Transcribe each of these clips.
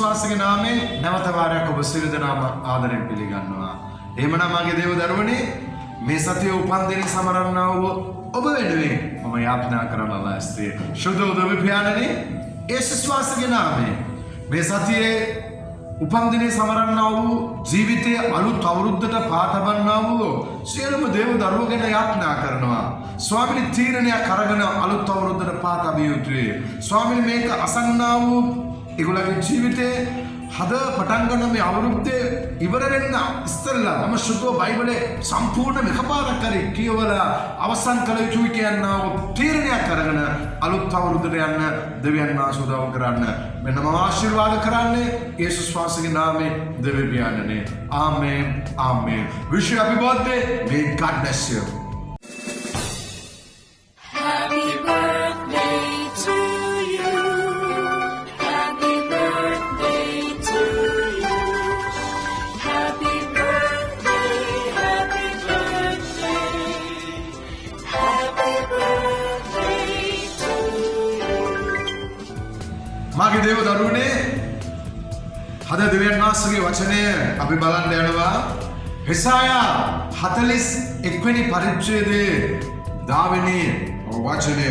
විශ්වාසක නාමයෙන් නැවත වාරයක් ඔබ සියලු දෙනාම ආදරයෙන් පිළිගන්නවා. එහෙමනම් මගේ දේව දරුවනේ මේ සතියේ උපන්දින සමරන්නා වූ ඔබ වෙනුවෙන් මම යාඥා කරන ලෑස්තියි. සුදු උදවි පියාණනි ඒ විශ්වාසක නාමයෙන් මේ සතියේ උපන්දින සමරන්නා වූ ජීවිතයේ අලුත් අවුරුද්දට පාතබන්නා වූ සියලුම දේව දරුවෝ ගැන යාඥා කරනවා. ස්වාමීනි තීරණයක් අරගෙන අලුත් අවුරුද්දට පාතබිය යුතුයි. ස්වාමීනි මේක අසන්නා වූ ඒගොල්ලන්ගේ ජීවිතේ හද පටන් ගන්න මේ අවුරුද්දේ ඉවර වෙන්න ඉස්සෙල්ලා මම සුද්ධ බයිබලේ සම්පූර්ණ එකපාරක් කරේ කියවලා අවසන් කළ යුතුයි කියනවා තීරණයක් අරගෙන අලුත් අවුරුද්දට යන්න දෙවියන් වහන්සේ උදව් කරන්න මෙන්න මම ආශිර්වාද කරන්නේ යේසුස් වහන්සේගේ නාමයෙන් දෙවියන් පියාණනේ ආමේන් ආමේන් wish you happy birthday may God bless you Happy birthday to you. Happy birthday to you. Happy birthday, happy birthday. Happy birthday to you. මාගේ දේව දරුවනේ හද දෙවියන් වහන්සේගේ වචනය අපි බලන්න යනවා හෙසායා 41 වෙනි පරිච්ඡේදයේ 10 වෙනි වචනය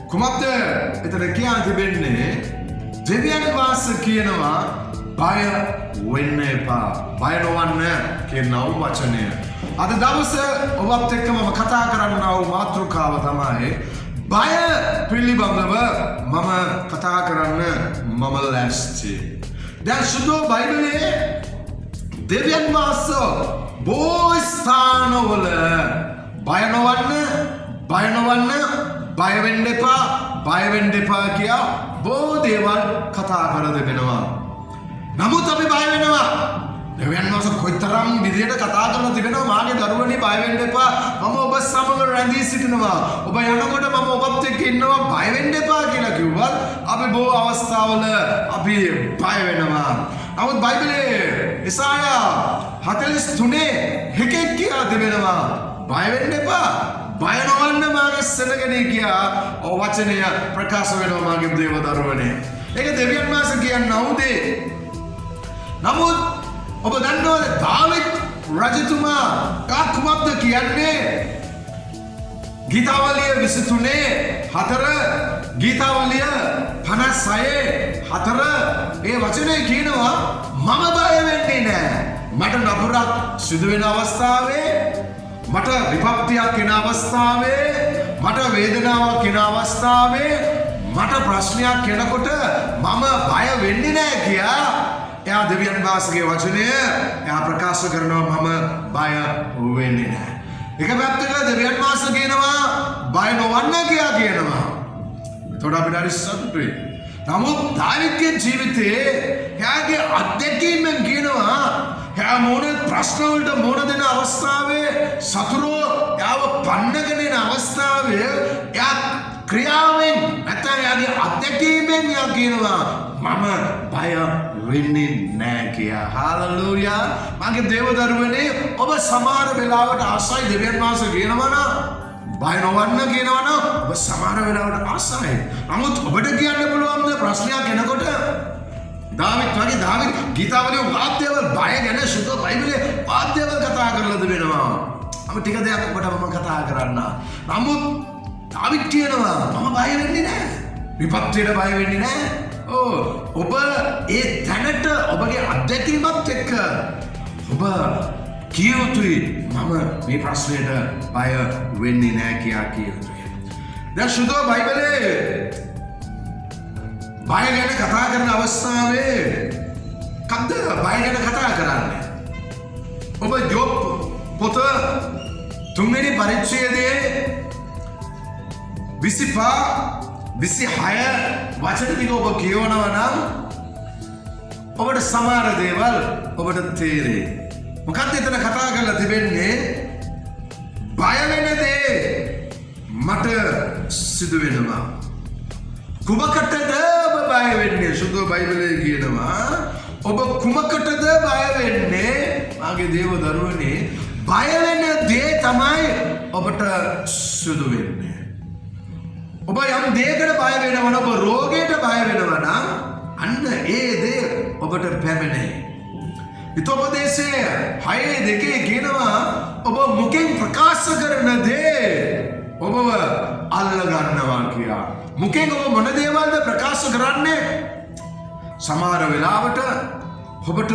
කුමක්ද එතන කියන්න තිබෙන්නේ දෙවියන් වහන්සේ කියනවා බය වෙන්න එපා බය නොවන්න කියන වචනය අද දවසේ ඔබත් එක්ක මම කතා කරන්නා වූ මාතෘකාව තමයි බය පිළිබඳව මම කතා කරන්න මම ලෑස්ති දැන් සුදු බයිබලයේ දෙවියන් වහන්සේ බොහෝ ස්ථානවල බය නොවන්න බය වෙන්න එපා කියා බොහෝ දේවල් කතා කර දෙනවා. නමුත් අපි බය වෙනවා. දෙවියන් වහන්සේ කොයිතරම් විදියට කතා කරලා තිබෙනවා මාගේ දරුවනි බය වෙන්න එපා. මම ඔබ සමග රැඳී සිටිනවා. ඔබ යනකොට මම ඔබත් එක්ක ඉන්නවා බය වෙන්න එපා කියලා කිව්වත් අපි බොහෝ අවස්ථාවල අපි බය වෙනවා. නමුත් බයිබලයේ ඉසායා 43 එකෙක් කියා තිබෙනවා බය වෙන්න එපා. බය නොවන්න මාගේ සෙනගනේ කියා වචනය ප්‍රකාශ වෙනවා මාගේ දේව දරුවනේ. ඒක දෙවියන් වහන්සේ කියන්නේ නවුදේ. නමුත් ඔබ දන්නවද දාවිද් රජතුමා කුමක්ද කියන්නේ? ගීතාවලිය 23:4 ගීතාවලිය 56:4 ඒ වචනේ කියනවා මම බය වෙන්නේ නැහැ. මට නපුරක් සිදු වෙන අවස්ථාවේ මට විපත්තියක් එන අවස්ථාවේ මට වේදනාවක් එන අවස්ථාවේ මට ප්‍රශ්නයක් එනකොට මම බය වෙන්නේ නැහැ කියා එයා දෙවියන් වහන්සේගේ වචනය එයා ප්‍රකාශ කරනවා මම බය වෙන්නේ නැහැ. එක පැත්තක දෙවියන් වහන්සේ කියනවා බය නොවන්න කියා කියනවා. ඒතකොට අපිට හරි සතුටුයි. නමුත් දාවිද්ගේ ජීවිතයේ එයාගේ අත්දැකීමෙන් කියනවා එයා මොන ප්‍රශ්න වලට මොන දෙන අවස්ථාවේ සතුරෝ එයාව පන්නගෙන යන අවස්ථාවේ එයා ක්‍රියාවෙන් නැත්නම් එයාගේ අත්දැකීමෙන් එයා කියනවා මම බය වෙන්නේ නැහැ කියා. හාලෙලූයා. මගේ දේව දරුවනේ ඔබ සමහර වෙලාවට ආසයි දෙවියන් වහන්සේ කියනවා නම් බය නොවන්න කියනවා නම් ඔබ සමහර වෙලාවට ආසයි. නමුත් ඔබට කියන්න පුළුවන් ප්‍රශ්නයක් එනකොට දාවිද් ගීතාවලියේ වාද්‍යවල බය ගැන සුදු බයිබලයේ වාද්‍යවල කතා කරලා දෙනවා. අපි ටික දෙයක් ඔබට මම කතා කරන්න. නමුත් දාවිද් කියනවා මම බය වෙන්නේ නැහැ. විපත්තියට බය වෙන්නේ නැහැ. ඔබ ඒ තැනට ඔබගේ අත්දැකීමත් එක්ක ඔබ කිය යුතුයි මම මේ ප්‍රශ්නයට බය වෙන්නේ නැහැ කියා කිය යුතුයි. දැන් සුදු බයිබලයේ බය ගැන කතා කරන අවස්ථාවේ කද්ද බය ගැන කතා කරන්නේ? ඔබ ජොබ් පොත 3 වෙනි පරිච්ඡේදයේ 25-26 වචන ටික ඔබ කියවනවා නම් ඔබට සමහර දේවල් ඔබට තේරෙයි. මොකක්ද එතන කතා කරලා තිබෙන්නේ? බය වෙන දේ මට සිදු වෙනවා. කුමකටද ඔබ බය වෙන්නේ? සුදු බයිබලයේ කියනවා ඔබ කුමකටද බය වෙන්නේ? මාගේ දේව දරුවනේ බය වෙන දේ තමයි ඔබට සිදු වෙන්නේ. ඔබ යම් දෙයකට බය වෙනවා නම් ඔබ රෝගයට බය වෙනවා නම් අන්න ඒ දේ ඔබට පැමිණේ. හිතෝපදේශයේ 6:2 කියනවා ඔබ මුකෙන් ප්‍රකාශ කරන දේ ඔබව අල්ල ගන්නවා කියලා. මුකෙන් ඔබ මොන දේවල්ද ප්‍රකාශ කරන්නේ? සමහර වෙලාවට ඔබට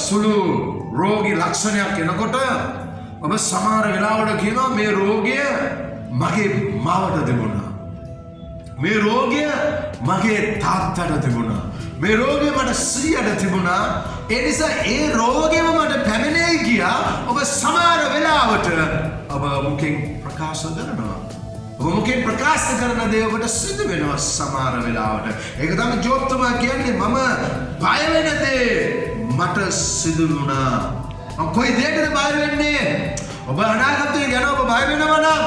සුළු රෝගී ලක්ෂණයක් එනකොට ඔබ සමහර වෙලාවට කියනවා මේ රෝගය මගේ මාවට තිබුණා. මේ රෝගය මගේ තාත්තට තිබුණා. මේ රෝගය මට 100ට තිබුණා. ඒ නිසා ඒ රෝගෙම මට පැමිණෙයි කියා ඔබ සමහර වෙලාවට ඔබ මුඛෙන් ප්‍රකාශ කරනවා. ඔබ මුඛෙන් ප්‍රකාශ කරන දේ ඔබට සිදු වෙනවා සමහර වෙලාවට. ඒක තමයි ජෝබ් තුමා කියන්නේ මම බය වෙන දේ මට සිදු වුණා. මම කොයි දෙයකටද බය වෙන්නේ? ඔබ අනාගතය ගැන ඔබ බය වෙනවා නම්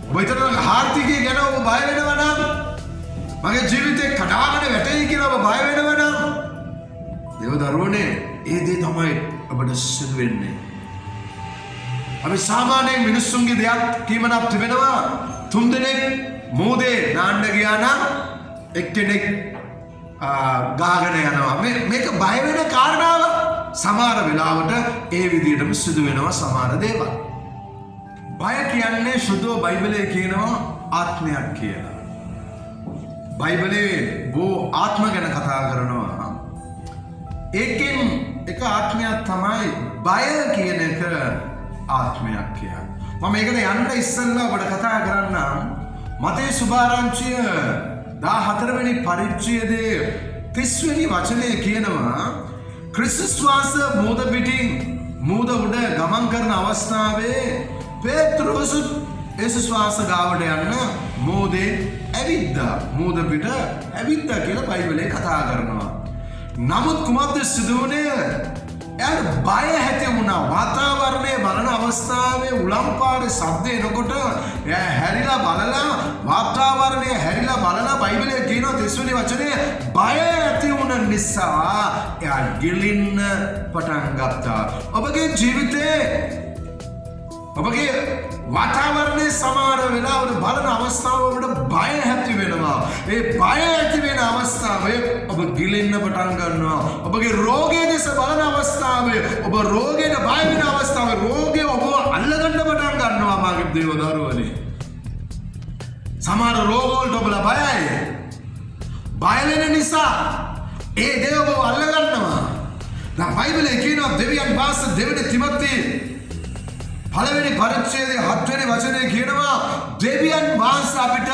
ඔබ හිතන ආර්ථිකය ගැන ඔබ බය වෙනවා නම් මගේ ජීවිතේ කඩාගෙන වැටෙයි කියලා ඔබ බය වෙනවා නම් දේව දරුවනේ ඒ දේ තමයි ඔබට සිදු වෙන්නේ. අපි සාමාන්‍යයෙන් මිනිස්සුන්ගේ දෙයක් කීමනක් තිබෙනවා. 3 දෙනෙක් මෝදේ නාන්න ගියා නම් එක්කෙනෙක් ගාගෙන යනවා. මේක බය වෙන කාරණාව. සමහර වෙලාවට ඒ විදිහටම සිදු වෙනවා සමහර දේවල්. බය කියන්නේ සුදු බයිබලයේ කියනවා ආත්මයක් කියලා. බයිබලයේ බොහෝ ආත්ම ගැන කතා කරනවා. ඒකෙන් එක ආත්මයක් තමයි බය කියන එක ආත්මයක් කියන්නේ. මම මේකට යන්න ඉස්සෙල්ලා ඔබට කතා කරන්නම්. මතේ සුභාරංචිය 14 වෙනි පරිච්ඡේදයේ 30 වෙනි වචනේ කියනවා ක්‍රිස්තුස් වාස මූද පිටින් මූද උඩ ගමන් කරන අවස්ථාවේ පේත්‍රුස් යේසුස් වාස ගාවට යන්න මූදේ ඇවිද්දා. මූද පිට ඇවිද්දා කියලා බයිබලයේ කතා කරනවා. නමුත් කුමක්ද සිදු වුණේ? එයාට බය ඇති වුණා. වාතාවරණය බලන අවස්ථාවේ උලම්පාරේ ශබ්ද එනකොට එයා හැරිලා බලලා වාතාවරණය හැරිලා බලලා බයිබලයේ කියනවා 30 වෙනි වචනේ බය ඇති වුණ නිසා එයා ගිලින්න පටන් ගත්තා. ඔබගේ ජීවිතේ ඔබගේ වාතාවරණයේ සමහර වෙලාවට බලන අවස්ථාවවලට බය ඇති වෙනවා. ඒ බය ඇති වෙන අවස්ථාවේ ඔබ ගිලෙන්න පටන් ගන්නවා. ඔබගේ රෝගයේ දෙස බලන අවස්ථාවේ ඔබ රෝගයට බය වෙන අවස්ථාවේ රෝගය ඔබ අල්ලගන්න පටන් ගන්නවා. මාගේ දේව දරුවනේ සමහර රෝග වලට ඔබලා බයයි. බය වෙන නිසා ඒ දේ ඔබ අල්ලගන්නවා. දැන් බයිබලයේ කියනවා දෙවියන් වහන්සේ දෙවෙනි තිමොති පළවෙනි පරිච්ඡේදයේ 7 වෙනි වචනේ කියනවා දෙවියන් වහන්සේ අපිට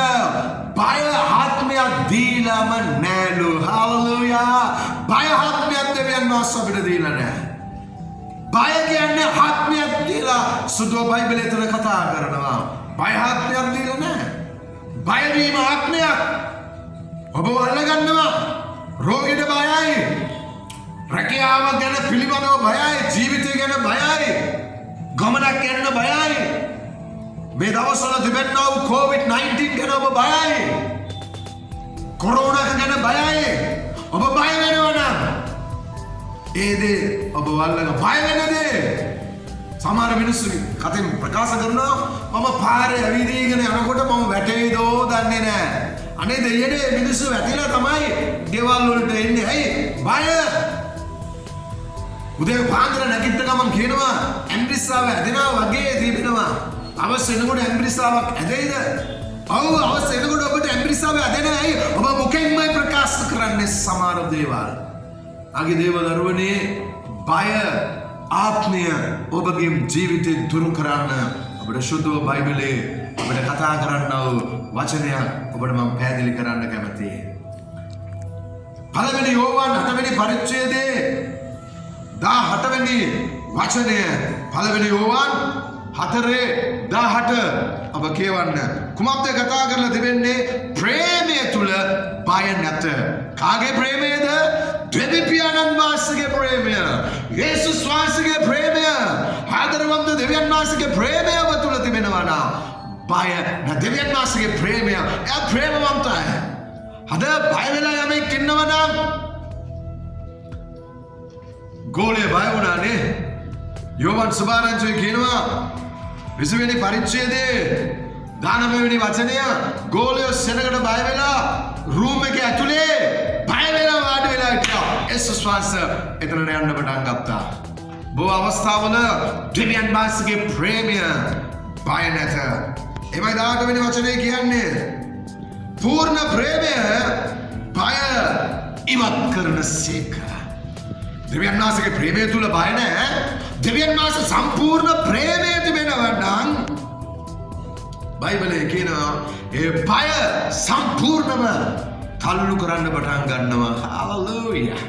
බය ආත්මයක් දීලාම නෑලු. හාලෙලූයා. බය ආත්මයක් දෙවියන් වහන්සේ අපිට දීලා නෑ. බය කියන්නේ ආත්මයක් කියලා සුදු බයිබලයේ තන කතා කරනවා. බය ආත්මයක් දීලා නෑ. බය වීම ආත්මයක්. ඔබ අල්ලගන්නවා. රෝගීට බයයි. රැකියාව ගැන පිළිබඳව බයයි. ජීවිතය ගැන බයයි. ගමනක් යන්න බයයි. මේ දවස්වල තිබෙනා වූ COVID-19 ගැන ඔබ බයයි. කොරෝනා ගැන බයයි. ඔබ බය වෙනවා නම් ඒ දේ ඔබ වල්ලන බය වෙන දේ සමහර මිනිස්සු කතෙන් ප්‍රකාශ කරනවා මම පාරේ ඇවිදීගෙන යනකොට මම වැටෙයිදෝ දන්නේ නැහැ. අනේ දෙයනේ මිනිස්සු වැටිලා තමයි ගෙවල් වලට එන්නේ. ඇයි? බය. උදේ පාන්දර නැගිට ගමන් කියනවා ඇම්බ්‍රිස්සාව ඇදෙනවා වගේ තිබෙනවා. අවශ්‍ය වෙනකොට ඇම්බ්‍රිස්සාවක් ඇදෙයිද? ඔව් අවශ්‍ය වෙනකොට ඔබට ඇම්බ්‍රිස්සාව ඇදෙනවා. ඔබ මුඛෙන්මයි ප්‍රකාශ කරන්නේ සමහර දේවල්. ආගේ දේව දරුවනේ බය ආත්මය ඔබගේ ජීවිතේ දුරු කරන්න ඔබට සුදු බයිබලයේ ඔබට කතා කරන්නව වචනයක් ඔබට මම පැහැදිලි කරන්න කැමතියි. පළවෙනි යෝවාන් 8 වෙනි පරිච්ඡේදයේ 18 වෙනි වචනය පළවෙනි යෝවාන් 4:18 ඔබ කියවන්න. කුමක්ද කතා කරලා තිබෙන්නේ? ප්‍රේමය තුල බය නැත. කාගේ ප්‍රේමයද? දෙවියන් වහන්සේගේ ප්‍රේමය. යේසුස් වහන්සේගේ ප්‍රේමය. ආදරවන්ත දෙවියන් වහන්සේගේ ප්‍රේමය ඔබ තුල තිබෙනවා නම් බය නැ. දෙවියන් වහන්සේගේ ප්‍රේමය එයා ප්‍රේමවන්තයි. අද බය වෙලා යමෙක් ඉන්නවා නම් ගෝලයේ බය වුණානේ. යෝවාන් සුභාරංචිය කියනවා 20 වෙනි පරිච්ඡේදයේ 19 වෙනි වචනය ගෝලයේ සෙනඟට බය වෙලා රූම් එකේ ඇතුලේ බය වෙලා වාඩි වෙලා හිටියා. යේසුස් වහන්සේ එතනට යන්න පටන් ගත්තා. බොහෝ අවස්ථාවල දෙවියන් වහන්සේගේ ප්‍රේමය බය නැත. එමයි 18 වෙනි වචනේ කියන්නේ පූර්ණ ප්‍රේමය බය ඉවත් කරන සේක. දෙවියන් වහන්සේගේ ප්‍රේමය තුල බය නැහැ. දෙවියන් වහන්සේ සම්පූර්ණ ප්‍රේමය තිබෙනවා නම් බයිබලයේ කියනවා ඒ බය සම්පූර්ණම තල්ලු කරන්න පටන් ගන්නවා. හාලෙලූයා.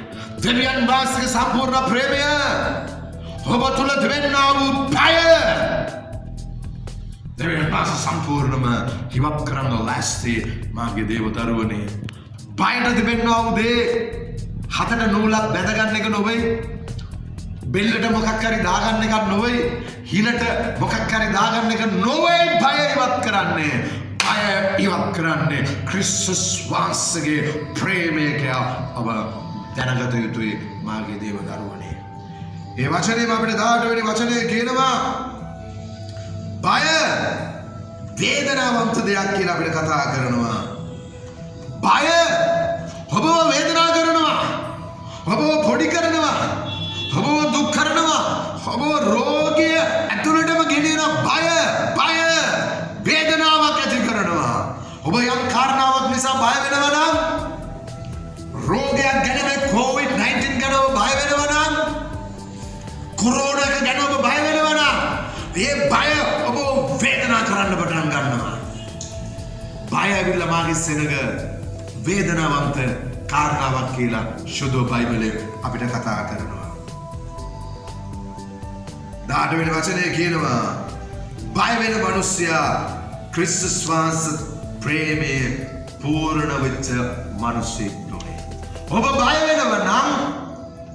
දෙවියන් වහන්සේගේ සම්පූර්ණ ප්‍රේමය ඔබ තුල තිබෙනා වූ බය දෙවියන් වහන්සේ සම්පූර්ණම හිවත් කරන්න ලෑස්ති මාගේ දේව දරුවනේ. බයට තිබෙනා වූ දේ හතට නූලක් බැඳගන්න එක නොවේ. බෙල්ලට මොකක් හරි දාගන්න එකක් නොවේ. හිලට මොකක් හරි දාගන්න එක නොවේ. බය ඉවත් කරන්නේ. බය ඉවත් කරන්නේ ක්‍රිස්තුස් වහන්සේගේ ප්‍රේමය කියලා ඔබ දැනගත යුතුයි මාගේ දේව දරුවනේ. ඒ වචනේම අපිට 18 වෙනි වචනේ කියනවා බය වේදනාවන්ත දෙයක් කියලා අපිට කතා කරනවා. බය ඔබව වේදනා කරනවා. ඔබව පොඩි කරනවා. ඔබව දුක් කරනවා. ඔබව රෝගය ඇතුළටම ගෙනියන බය වේදනාවක් ඇති කරනවා. ඔබ යම් කාරණාවක් නිසා බය වෙනවා නම් රෝගයක් ගැන COVID-19 ගැන ඔබ බය වෙනවා නම් කොරෝනා එක ගැන ඔබ බය වෙනවා නම් ඒ බය ඔබ වේදනා කරන්න පටන් ගන්නවා. බය ඇවිල්ලා මාගේ සෙනඟ වේදනාවන්ත කාරණාවක් කියලා සුදු බයිබලයේ අපිට කතා කරනවා. 18 වෙනි වචනේ කියනවා බය වෙන මිනිසයා ක්‍රිස්තුස් වහන්සේ ප්‍රේමයේ පූර්ණ වෙච්ච මිනිසෙක් නොවේ. ඔබ බය වෙනවා නම්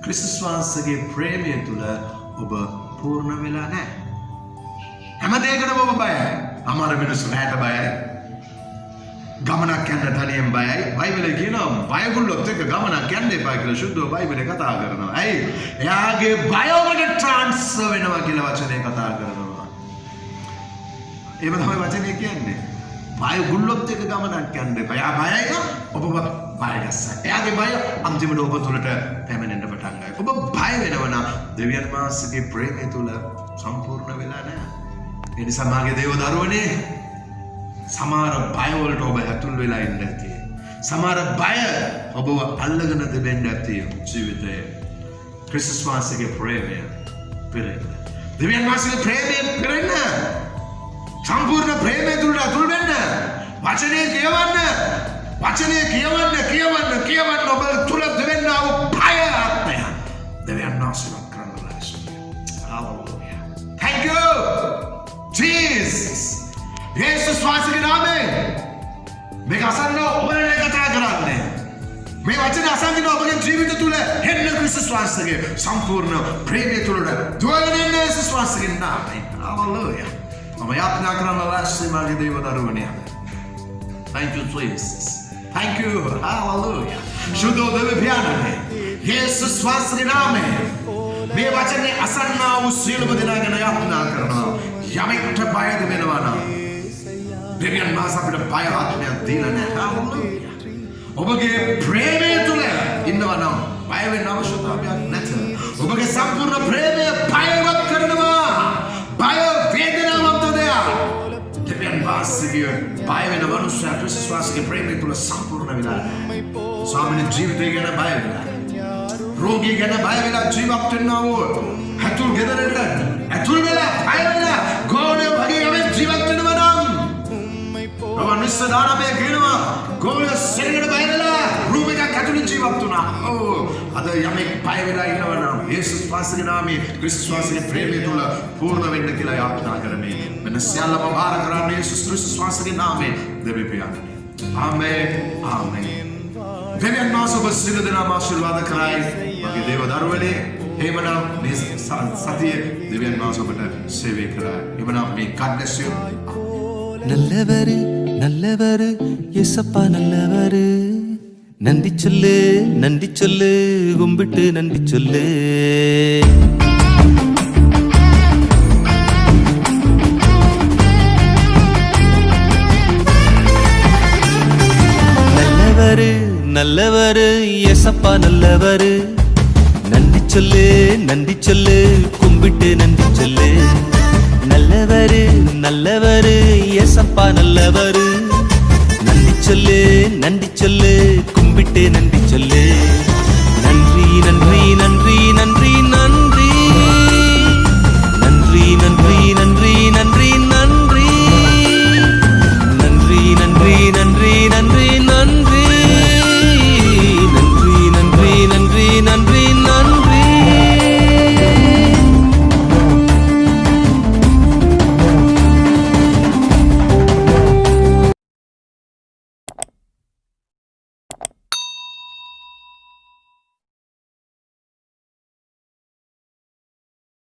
ක්‍රිස්තුස් වහන්සේගේ ප්‍රේමය තුල ඔබ පූර්ණ වෙලා නැහැ. හැම දෙයකටම ඔබ බයයි. අමාරු මිනිස්සු රැට බයයි. ගමනක් යන්න තනියෙන් බයයි. බයිබලයේ කියනවා බයගුල්ලොත් එක්ක ගමනක් යන්න එපා කියලා සුද්ධ බයිබලයේ කතා කරනවා. ඇයි? එයාගේ බය ඔබට ට්‍රාන්ස්ෆර් වෙනවා කියලා වචනේ කතා කරනවා. ඒක තමයි වචනේ කියන්නේ. බයගුල්ලොත් එක්ක ගමනක් යන්න එපා. එයා බයයි නම් ඔබ බය ගස්සා. එයාගේ බය අන්තිමට ඔබ තුලට පැමිණෙන්න පටන් ගන්නවා. ඔබ බය වෙනවා නම් දෙවියන් වහන්සේගේ ප්‍රේමය තුල සම්පූර්ණ වෙලා නැහැ. ඒ නිසා මාගේ දේව දරුවනේ සමහර බය වලට ඔබ ඇතුල් වෙලා ඉන්න ඇති. සමහර බය ඔබව අල්ලගෙන දෙන්න ඇති ජීවිතේ. ක්‍රිස්තුස් වහන්සේගේ ප්‍රේමය පිරෙන්න. දෙවියන් වහන්සේගේ ප්‍රේමය පිරෙන්න. සම්පූර්ණ ප්‍රේමය තුලට ඇතුල් වෙන්න. වචනේ කියවන්න. වචනේ කියවන්න ඔබ තුල දෙන්නා වූ බය ආත්මය දෙවියන් වහන්සේ කරන්න ලෑස්ති. Hallelujah. Thank you Jesus. යේසුස් වහන්සේගේ නාමයෙන් මේක අසන්න ඔබනේ කතා කරන්නේ. මේ වචන අසන්න ඔබගේ ජීවිත තුල හෙන්න ක්‍රිස්තුස් වහන්සේගේ සම්පූර්ණ ප්‍රේමය තුලට දුවගෙන ඉන්න යේසුස් වහන්සේගේ නාමයෙන්. Hallelujah. මම යාඥා කරන ලෑස්ති මාගේ දේව දරුවනේ. Thank you Jesus. Thank you. Hallelujah. සුදු දෙව පියාණනේ. යේසුස් වහන්සේගේ නාමයෙන් මේ වචනේ අසන්නා වූ සියලුම දෙනා ගැන යාඥා කරනවා. යමෙක්ට බයද වෙනවා නම් දෙවියන් වහන්සේ අපිට බය ආත්මයක් දීලා නැහැ. ඔබගේ ප්‍රේමය තුල ඉන්නවා නම් බය වෙන්න අවශ්‍යතාවයක් නැත. ඔබගේ සම්පූර්ණ ප්‍රේමය බයවත් කරනවා. බය වේදනාවන්ත දෙයක්. දෙවියන් වහන්සේගේ බය වෙන මනුස්සයා ක්‍රිස්තුස් වහන්සේගේ ප්‍රේමය තුල සම්පූර්ණ වෙලා නැහැ. සාමාන්‍ය ජීවිතය ගැන බය වෙලා. රෝගී ගැන බය වෙලා ජීවත් වෙනවා වූ ඇතුල් ගෙදරට ඇතුල් වෙලා බය වෙලා ගෝණය වගේ යමෙක් ජීවත් වෙනවා නම් මිනිස්සු දානමේ කියනවා ගෝලිය සෙනඟට බය වෙලා රූම් එකක් ඇතුළේ ජීවත් වුණා. අද යමෙක් බය වෙලා ඉන්නවා නම් යේසුස් වහන්සේගේ නාමයෙන් ක්‍රිස්තුස් වහන්සේගේ ප්‍රේමය තුල පූර්ණ වෙන්න කියලා යාඥා කරමි. මෙන්න සියල්ලම බාර කරන්නේ යේසුස් ක්‍රිස්තුස් වහන්සේගේ නාමයෙන් දෙවි පියාණනි. ආමේන්. ආමේන්. දෙවියන් වහන්සේ ඔබ සියලු දෙනාම ආශිර්වාද කරයි. මගේ දේව දරුවනේ එහෙමනම් මේ සතියේ දෙවියන් වහන්සේ ඔබට සේවය කරයි. එහෙමනම් මේ God bless you. நல்லவரு நல்லவரு ஏசப்பா நல்லவரு நன்றி சொல்லு கும்பிட்டு நன்றி சொல்லு நல்லவரு ஏசப்பா நல்லவரு நன்றி சொல்லு கும்பிட்டு நன்றி சொல்லு நல்லவரு ஏசப்பா நல்லவரு நன்றி சொல்லு கும்பிட்டு நன்றி சொல்லு